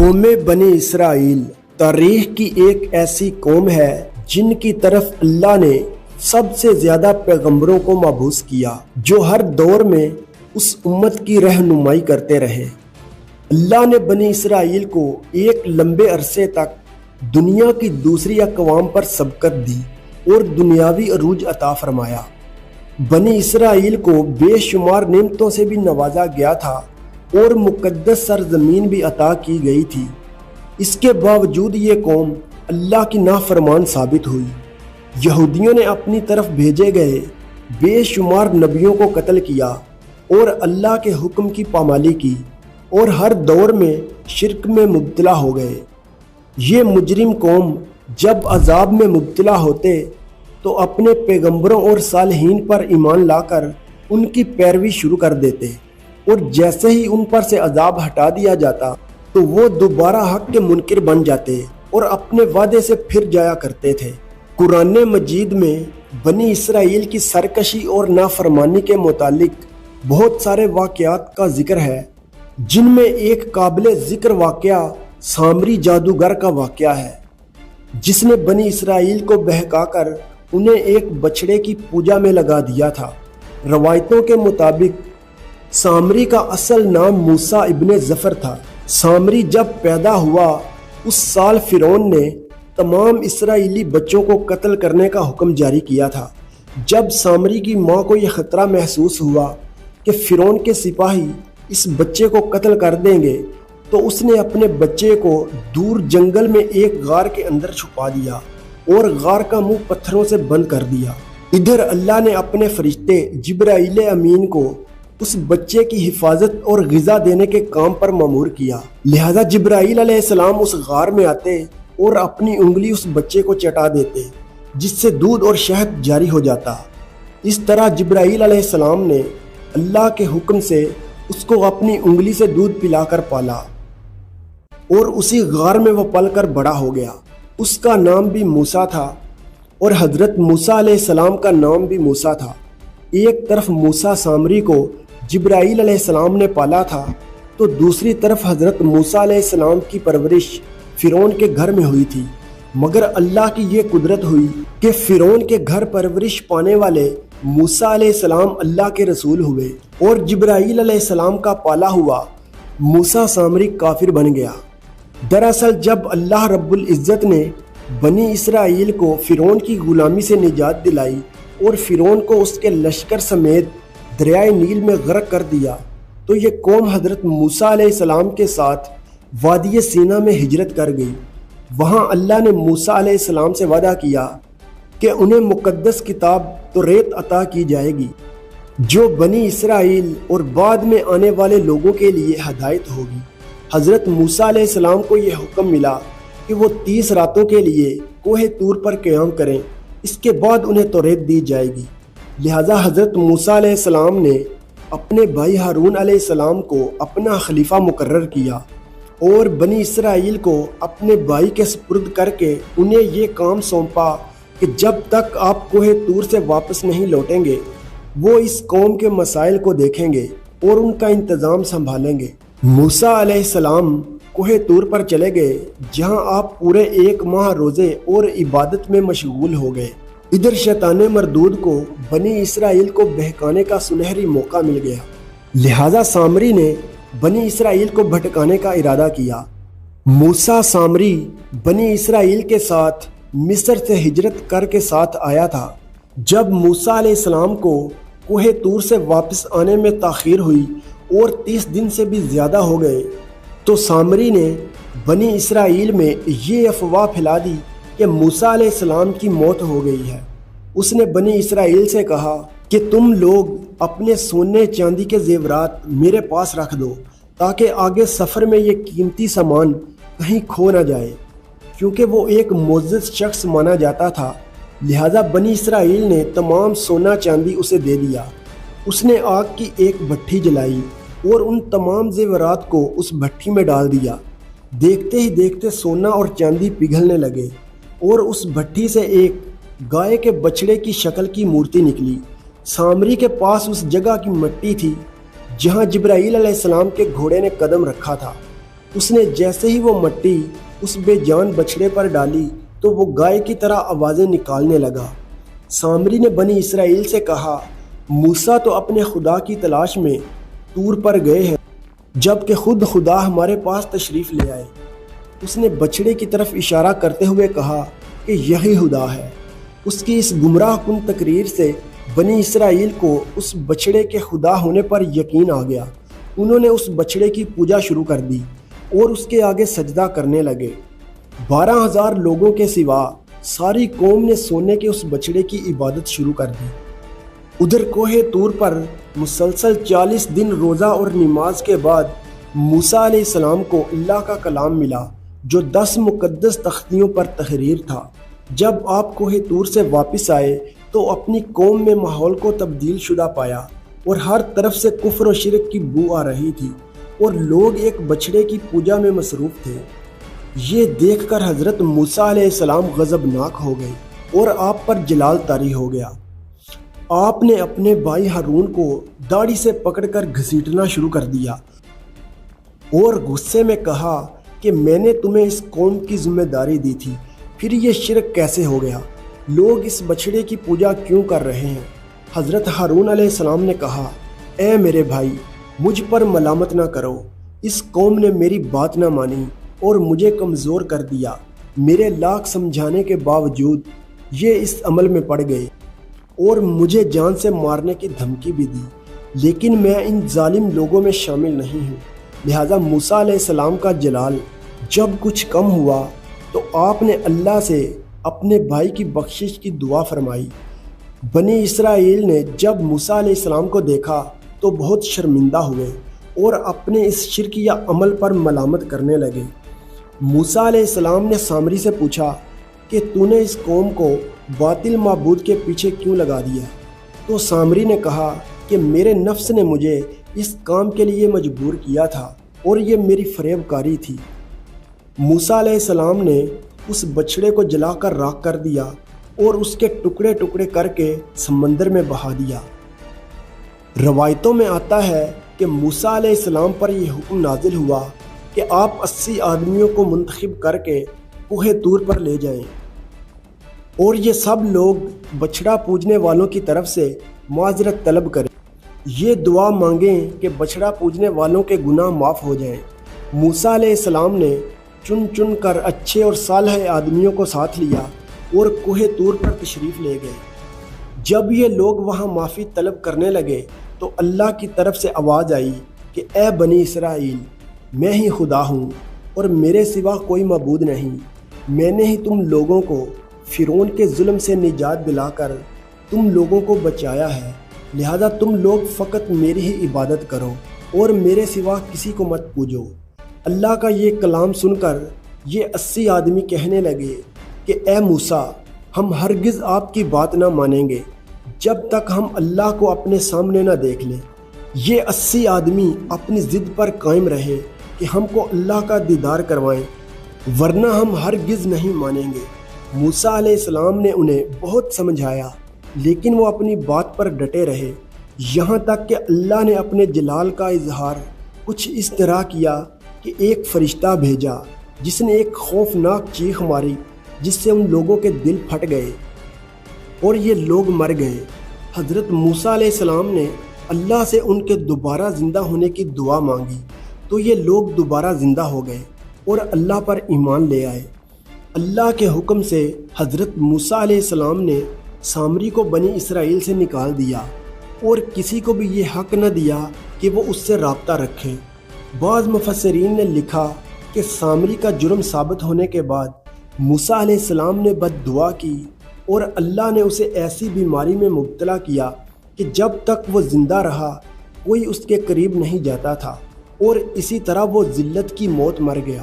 قوم بنی اسرائیل تاریخ کی ایک ایسی قوم ہے جن کی طرف اللہ نے سب سے زیادہ پیغمبروں کو مبعوث کیا، جو ہر دور میں اس امت کی رہنمائی کرتے رہے۔ اللہ نے بنی اسرائیل کو ایک لمبے عرصے تک دنیا کی دوسری اقوام پر سبقت دی اور دنیاوی عروج عطا فرمایا۔ بنی اسرائیل کو بے شمار نعمتوں سے بھی نوازا گیا تھا اور مقدس سرزمین بھی عطا کی گئی تھی۔ اس کے باوجود یہ قوم اللہ کی نافرمان ثابت ہوئی۔ یہودیوں نے اپنی طرف بھیجے گئے بے شمار نبیوں کو قتل کیا اور اللہ کے حکم کی پامالی کی، اور ہر دور میں شرک میں مبتلا ہو گئے۔ یہ مجرم قوم جب عذاب میں مبتلا ہوتے تو اپنے پیغمبروں اور صالحین پر ایمان لا کر ان کی پیروی شروع کر دیتے، اور جیسے ہی ان پر سے عذاب ہٹا دیا جاتا تو وہ دوبارہ حق کے منکر بن جاتے اور اپنے وعدے سے پھر جایا کرتے تھے۔ قرآن مجید میں بنی اسرائیل کی سرکشی اور نافرمانی کے متعلق بہت سارے واقعات کا ذکر ہے، جن میں ایک قابل ذکر واقعہ سامری جادوگر کا واقعہ ہے، جس نے بنی اسرائیل کو بہکا کر انہیں ایک بچڑے کی پوجا میں لگا دیا تھا۔ روایتوں کے مطابق سامری کا اصل نام موسیٰ ابن ظفر تھا۔ سامری جب پیدا ہوا اس سال فرعون نے تمام اسرائیلی بچوں کو قتل کرنے کا حکم جاری کیا تھا۔ جب سامری کی ماں کو یہ خطرہ محسوس ہوا کہ فرعون کے سپاہی اس بچے کو قتل کر دیں گے، تو اس نے اپنے بچے کو دور جنگل میں ایک غار کے اندر چھپا دیا اور غار کا منہ پتھروں سے بند کر دیا۔ ادھر اللہ نے اپنے فرشتے جبرائیل امین کو اس بچے کی حفاظت اور غذا دینے کے کام پر مامور کیا، لہذا جبرائیل علیہ السلام اس غار میں آتے اور اپنی انگلی اس بچے کو چٹا دیتے، جس سے دودھ اور شہد جاری ہو جاتا۔ اس طرح جبرائیل علیہ السلام نے اللہ کے حکم سے اس کو اپنی انگلی سے دودھ پلا کر پالا، اور اسی غار میں وہ پل کر بڑا ہو گیا۔ اس کا نام بھی موسیٰ تھا، اور حضرت موسیٰ علیہ السلام کا نام بھی موسیٰ تھا۔ ایک طرف موسیٰ سامری کو جبرائیل علیہ السلام نے پالا تھا، تو دوسری طرف حضرت موسیٰ علیہ السلام کی پرورش فرعون کے گھر میں ہوئی تھی۔ مگر اللہ کی یہ قدرت ہوئی کہ فرعون کے گھر پرورش پانے والے موسیٰ علیہ السلام اللہ کے رسول ہوئے، اور جبرائیل علیہ السلام کا پالا ہوا موسیٰ سامری کافر بن گیا۔ دراصل جب اللہ رب العزت نے بنی اسرائیل کو فرعون کی غلامی سے نجات دلائی اور فرعون کو اس کے لشکر سمیت دریائے نیل میں غرق کر دیا، تو یہ قوم حضرت موسیٰ علیہ السلام کے ساتھ وادی سینا میں ہجرت کر گئی۔ وہاں اللہ نے موسیٰ علیہ السلام سے وعدہ کیا کہ انہیں مقدس کتاب توریت عطا کی جائے گی، جو بنی اسرائیل اور بعد میں آنے والے لوگوں کے لیے ہدایت ہوگی۔ حضرت موسیٰ علیہ السلام کو یہ حکم ملا کہ وہ 30 راتوں کے لیے کوہ طور پر قیام کریں، اس کے بعد انہیں توریت دی جائے گی۔ لہذا حضرت موسیٰ علیہ السلام نے اپنے بھائی ہارون علیہ السلام کو اپنا خلیفہ مقرر کیا، اور بنی اسرائیل کو اپنے بھائی کے سپرد کر کے انہیں یہ کام سونپا کہ جب تک آپ کوہ طور سے واپس نہیں لوٹیں گے، وہ اس قوم کے مسائل کو دیکھیں گے اور ان کا انتظام سنبھالیں گے۔ موسیٰ علیہ السلام کوہ طور پر چلے گئے، جہاں آپ پورے 1 ماہ روزے اور عبادت میں مشغول ہو گئے۔ ادھر شیطان مردود کو بنی اسرائیل کو بہکانے کا سنہری موقع مل گیا، لہذا سامری نے بنی اسرائیل کو بھٹکانے کا ارادہ کیا۔ موسیٰ سامری بنی اسرائیل کے ساتھ مصر سے ہجرت کر کے ساتھ آیا تھا۔ جب موسیٰ علیہ السلام کو کوہ طور سے واپس آنے میں تاخیر ہوئی اور 30 دن سے بھی زیادہ ہو گئے، تو سامری نے بنی اسرائیل میں یہ افواہ پھیلا دی کہ موسیٰ علیہ السلام کی موت ہو گئی ہے۔ اس نے بنی اسرائیل سے کہا کہ تم لوگ اپنے سونے چاندی کے زیورات میرے پاس رکھ دو، تاکہ آگے سفر میں یہ قیمتی سامان کہیں کھو نہ جائے، کیونکہ وہ ایک معزز شخص مانا جاتا تھا۔ لہذا بنی اسرائیل نے تمام سونا چاندی اسے دے دیا۔ اس نے آگ کی ایک بھٹی جلائی اور ان تمام زیورات کو اس بھٹی میں ڈال دیا۔ دیکھتے ہی دیکھتے سونا اور چاندی پگھلنے لگے، اور اس بھٹی سے ایک گائے کے بچڑے کی شکل کی مورتی نکلی۔ سامری کے پاس اس جگہ کی مٹی تھی جہاں جبرائیل علیہ السلام کے گھوڑے نے قدم رکھا تھا۔ اس نے جیسے ہی وہ مٹی اس بے جان بچھڑے پر ڈالی تو وہ گائے کی طرح آوازیں نکالنے لگا۔ سامری نے بنی اسرائیل سے کہا، موسیٰ تو اپنے خدا کی تلاش میں طور پر گئے ہیں، جبکہ خود خدا ہمارے پاس تشریف لے آئے۔ اس نے بچھڑے کی طرف اشارہ کرتے ہوئے کہا کہ یہی خدا ہے۔ اس کی اس گمراہ کن تقریر سے بنی اسرائیل کو اس بچھڑے کے خدا ہونے پر یقین آ گیا۔ انہوں نے اس بچھڑے کی پوجا شروع کر دی اور اس کے آگے سجدہ کرنے لگے۔ 12,000 لوگوں کے سوا ساری قوم نے سونے کے اس بچھڑے کی عبادت شروع کر دی۔ ادھر کوہ طور پر مسلسل 40 دن روزہ اور نماز کے بعد موسیٰ علیہ السلام کو اللہ کا کلام ملا، جو 10 مقدس تختیوں پر تحریر تھا۔ جب آپ کوہ طور سے واپس آئے تو اپنی قوم میں ماحول کو تبدیل شدہ پایا اور ہر طرف سے کفر و شرک کی بو آ رہی تھی اور لوگ ایک بچھڑے کی پوجا میں مصروف تھے۔ یہ دیکھ کر حضرت موسیٰ علیہ السلام غضبناک ہو گئے اور آپ پر جلال طاری ہو گیا۔ آپ نے اپنے بھائی ہارون کو داڑھی سے پکڑ کر گھسیٹنا شروع کر دیا اور غصے میں کہا کہ میں نے تمہیں اس قوم کی ذمہ داری دی تھی، پھر یہ شرک کیسے ہو گیا؟ لوگ اس بچھڑے کی پوجا کیوں کر رہے ہیں؟ حضرت ہارون علیہ السلام نے کہا، اے میرے بھائی، مجھ پر ملامت نہ کرو۔ اس قوم نے میری بات نہ مانی اور مجھے کمزور کر دیا۔ میرے لاکھ سمجھانے کے باوجود یہ اس عمل میں پڑ گئے اور مجھے جان سے مارنے کی دھمکی بھی دی، لیکن میں ان ظالم لوگوں میں شامل نہیں ہوں۔ لہٰذا موسیٰ علیہ السلام کا جلال جب کچھ کم ہوا تو آپ نے اللہ سے اپنے بھائی کی بخشش کی دعا فرمائی۔ بنی اسرائیل نے جب موسیٰ علیہ السلام کو دیکھا تو بہت شرمندہ ہوئے اور اپنے اس شرکیہ عمل پر ملامت کرنے لگے۔ موسیٰ علیہ السلام نے سامری سے پوچھا کہ تو نے اس قوم کو باطل معبود کے پیچھے کیوں لگا دیا؟ تو سامری نے کہا کہ میرے نفس نے مجھے اس کام کے لیے مجبور کیا تھا اور یہ میری فریب کاری تھی۔ موسیٰ علیہ السلام نے اس بچھڑے کو جلا کر راکھ کر دیا اور اس کے ٹکڑے ٹکڑے کر کے سمندر میں بہا دیا۔ روایتوں میں آتا ہے کہ موسیٰ علیہ السلام پر یہ حکم نازل ہوا کہ آپ 80 آدمیوں کو منتخب کر کے کوہ طور پر لے جائیں اور یہ سب لوگ بچھڑا پوجنے والوں کی طرف سے معذرت طلب کریں۔ یہ دعا مانگیں کہ بچھڑا پوجنے والوں کے گناہ معاف ہو جائیں۔ موسیٰ علیہ السلام نے چن چن کر اچھے اور صالح آدمیوں کو ساتھ لیا اور کوہ طور پر تشریف لے گئے۔ جب یہ لوگ وہاں معافی طلب کرنے لگے تو اللہ کی طرف سے آواز آئی کہ اے بنی اسرائیل، میں ہی خدا ہوں اور میرے سوا کوئی معبود نہیں۔ میں نے ہی تم لوگوں کو فرعون کے ظلم سے نجات دلا کر تم لوگوں کو بچایا ہے، لہذا تم لوگ فقط میری ہی عبادت کرو اور میرے سوا کسی کو مت پوجو۔ اللہ کا یہ کلام سن کر یہ 80 آدمی کہنے لگے کہ اے موسیٰ، ہم ہرگز آپ کی بات نہ مانیں گے جب تک ہم اللہ کو اپنے سامنے نہ دیکھ لیں۔ یہ 80 آدمی اپنی ضد پر قائم رہے کہ ہم کو اللہ کا دیدار کروائیں، ورنہ ہم ہرگز نہیں مانیں گے۔ موسیٰ علیہ السلام نے انہیں بہت سمجھایا، لیکن وہ اپنی بات پر ڈٹے رہے، یہاں تک کہ اللہ نے اپنے جلال کا اظہار کچھ اس طرح کیا کہ ایک فرشتہ بھیجا جس نے ایک خوفناک چیخ ماری جس سے ان لوگوں کے دل پھٹ گئے اور یہ لوگ مر گئے۔ حضرت موسیٰ علیہ السلام نے اللہ سے ان کے دوبارہ زندہ ہونے کی دعا مانگی تو یہ لوگ دوبارہ زندہ ہو گئے اور اللہ پر ایمان لے آئے۔ اللہ کے حکم سے حضرت موسیٰ علیہ السلام نے سامری کو بنی اسرائیل سے نکال دیا اور کسی کو بھی یہ حق نہ دیا کہ وہ اس سے رابطہ رکھے۔ بعض مفسرین نے لکھا کہ سامری کا جرم ثابت ہونے کے بعد موسیٰ علیہ السلام نے بد دعا کی اور اللہ نے اسے ایسی بیماری میں مبتلا کیا کہ جب تک وہ زندہ رہا کوئی اس کے قریب نہیں جاتا تھا اور اسی طرح وہ ذلت کی موت مر گیا۔